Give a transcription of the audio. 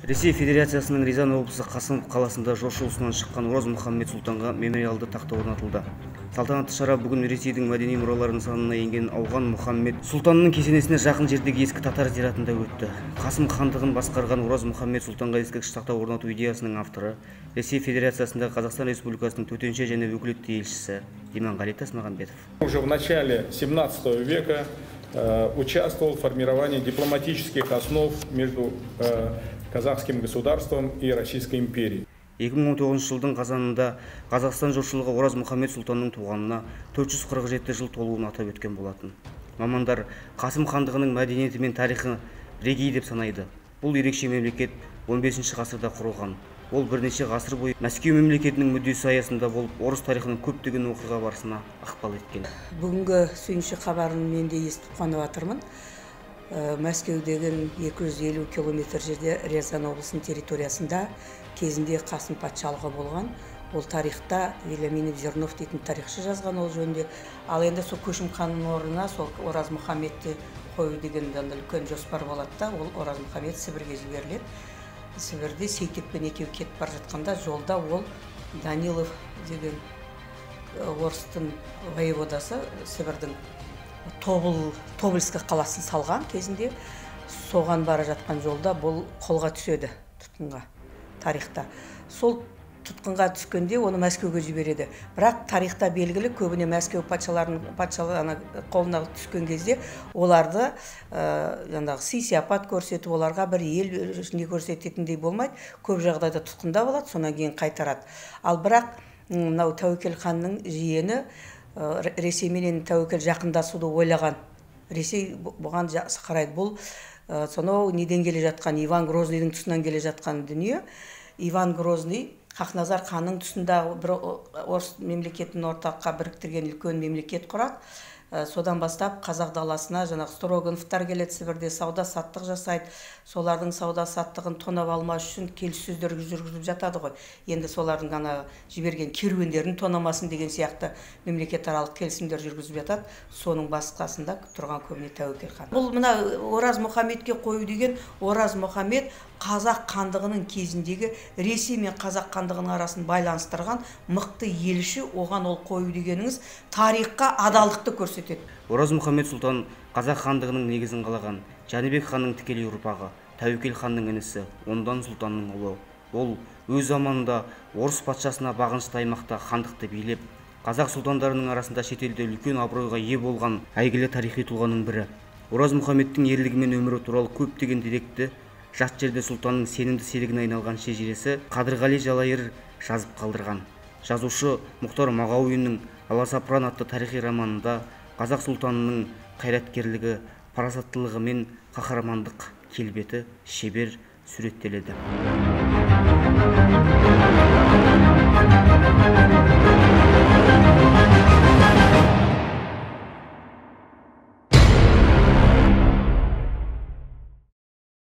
Ресей Федерациясының Рязань облысы Қасымов қаласында жошы ұлысынан шыққан Ораз Мұхаммед Сұлтанға мемориалды тақта орнатылды. Салтанатты шара бүгін Ресейдің мәдени мұралары нысанына енген Ауған Мұхаммед Сұлтанның кесенесіне жақын жердегі ескі татар зиратында өтті. Қасым хандығын басқарған Ораз Мұхаммед Сұлтанға ескерткіш тақта орнату идеясының авторы, Ресей Федерациясында Қазақстан Республикасының төтенше және өкілетті елшісі Иманғали Тасмағамбетов. Уже в начале 17 века участвовал в формировании дипломатических основ между казахским государством и Российской империей. 2019 жылдың қазанында Қазақстан жұртшылығы Ораз Мұхаммед Сұлтанның туғанына 447 жыл толуын атап өткен болатын. Мамандар Қасым хандығының мәдениеті мен тарихы бірегей деп санайды. Бұл ерекше мемлекет 15 ғасырда құрылған. Ол бірнеше ғасыр бойы Мәскеу мемлекетінің мүддесі аясында болып, орыс тарихының көптеген оқиға барысына ықпал еткен. Бүгінгі сүйінші хабарын мен де естіп қуанып жатырмын. Мәскеудегі 250 километр жерде Рязань облысының территориясында кезінде Қасым патшалығы болған. Ол тарихта Вельяминов Зернов дейтін тарихшы жазған ол жөнінде. Ал енді сол көшім ханның орнына сол Ораз Мұхаммедті қою деген үлкен жоспар болады да, ол Ораз Мұхаммед Сібірге жіберіледі. Сібірде Сейтекпен екеуі кетіп бара жатқанда жолда ол Данилов деген орыстың воеводасы Сібірдің Тобыльскі қаласын салған кезінде соған бара жатқан жолда бұл қолға түседі тұтқынға тарихта. Сол тұтқынға түскенде оны Мәскеуге жібереді. Бірақ тарихта белгілі көбіне Мәскеу патшаларының қолына түскен кезде оларды сый-сияпат көрсетіп, оларға бір ел ішінде көрсететіндей болмайды. Көп жағдайда тұтқында болады, сонан кейін қайтарады. Ал бірақ мынау Тәуекел ханның жиені Ресеймен Тәуекел жақындасуды ойлаған. Ресей бұған қарайды. Бұл сонау неден келе жатқан, Иван Грозныйдың тұсынан келе жатқан дүние. Иван Грозный Хақназар ханның тұсында бір орыс мемлекетін ортаққа біріктірген үлкен мемлекет құрады. Содан бастап қазақ даласына Строгановтар келеді, Сібірде сауда-саттық жасайды. Солардың сауда-саттығын тонап алмас үшін келіссөздер жүргізіп жатады ғой. Енді солардың ғана жіберген керуендерін тонамасын деген сияқты мемлекетаралық келісімдер жүргізіп жатады. Соның басқасында тұрған көбіне Тәуекел хан. Бұл мына Ораз Мұхаммедке қою деген Ораз Мұхаммед Қазақ хандығының кезіндегі Ресей мен Қазақ хандығының арасын байланыстырған мықты елші, оған ол қою дегеніңіз тарихқа адалдықты көрсетеді. Ораз Мұхаммед Сұлтан Қазақ хандығының негізін қалаған Жәнібек ханның тікелей ұрпағы, Тәуекел ханның інісі, ондан сұлтанның ұлы. Ол өз заманында орыс патшасына бағынышты аймақта хандықты билеп, қазақ сұлтандарының арасында шетелде үлкен абыройға ие болған әйгілі тарихи тұлғаның бірі. Ораз Мұхаммедтің ерлігі мен өмірі туралы көптеген деректі жат жерде сұлтанның сенімді серігіне айналған шежіресі Қадырғали Жалайыр жазып қалдырған. Жазушы Мұхтар Мағауиннің Аласапыран атты тарихи романында қазақ сұлтанының қайраткерлігі, парасаттылығы мен қаһармандық келбеті шебер суреттеледі.